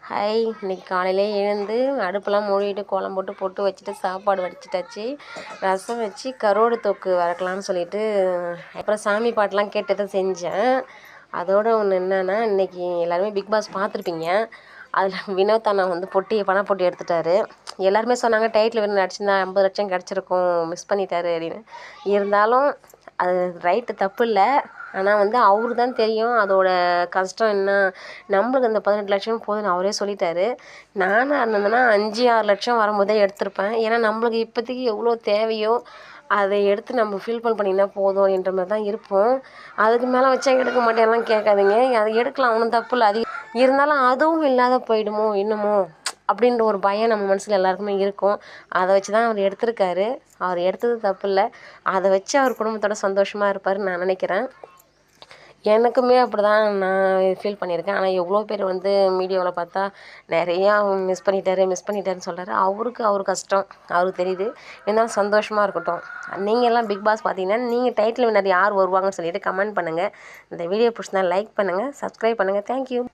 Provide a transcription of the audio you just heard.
Hi, இன்னைக்கு காலையிலே எழுந்து அடுப்பெல்லாம் மூடிட்டு கோலம் போட்டு வச்சுட்டு சாப்பாடு வடிச்சிட்டாச்சு. ரசம் வச்சு கருவாடு தொக்கு வறுக்கலான்னு சொல்லிட்டு அப்புறம் சாமி பாட்டெலாம் கேட்டு தான் செஞ்சேன். அதோட ஒன்று என்னென்னா, இன்றைக்கி எல்லாருமே பிக் பாஸ் பார்த்துருப்பீங்க. அதில் வினோத் அண்ணா வந்து பண போட்டி எடுத்துட்டாரு. எல்லாருமே சொன்னாங்க டைட்டில் வின் அடிச்சிருந்தா 50 லட்சம் கிடச்சிருக்கும், மிஸ் பண்ணிட்டாரு அப்படின்னு. இருந்தாலும் அது ரைட்டு, தப்பு இல்லை. ஆனால் வந்து அவரு தான் தெரியும் அதோட கஷ்டம் என்ன. நம்மளுக்கு அந்த 18 லட்சம் போதுன்னு அவரே சொல்லிட்டாரு. நானாக இருந்ததுன்னா 5-6 லட்சம் வரும்போதே எடுத்திருப்பேன். ஏன்னா நம்மளுக்கு இப்போதைக்கு எவ்வளோ தேவையோ அதை எடுத்து நம்ம ஃபில்ஃபில் பண்ணினா போதும் என்ற மாதிரி தான் இருப்போம். அதுக்கு மேலே வச்சா எடுக்க மாட்டேன்லாம் கேட்காதீங்க. அதை எடுக்கலாம், ஒன்றும் தப்பு இல்லை. அது இருந்தாலும் அதுவும் இல்லாத போயிடுமோ என்னமோ அப்படின்ற ஒரு பயம் நம்ம மனசில் எல்லாருக்குமே இருக்கும். அதை வச்சு தான் அவர் எடுத்திருக்காரு. அவர் எடுத்தது தப்பு இல்லை. அதை வச்சு அவர் குடும்பத்தோட சந்தோஷமாக இருப்பாருன்னு நான் நினைக்கிறேன். எனக்குமே அப்படி தான் நான் ஃபீல் பண்ணியிருக்கேன். ஆனால் எவ்வளோ பேர் வந்து மீடியாவில் பார்த்தா நிறையா மிஸ் பண்ணிட்டாருன்னு சொல்கிறாரு. அவர் கஷ்டம் அவருக்கு தெரியுது. இருந்தாலும் சந்தோஷமாக இருக்கட்டும். நீங்கள் எல்லாம் பிக் பாஸ் பார்த்தீங்கன்னா நீங்கள் டைட்டில் வின்னர் யார் வருவாங்கன்னு சொல்லிட்டு கமெண்ட் பண்ணுங்கள். இந்த வீடியோ பிடிச்சிருந்தா லைக் பண்ணுங்கள், சப்ஸ்கிரைப் பண்ணுங்கள். தேங்க்யூ.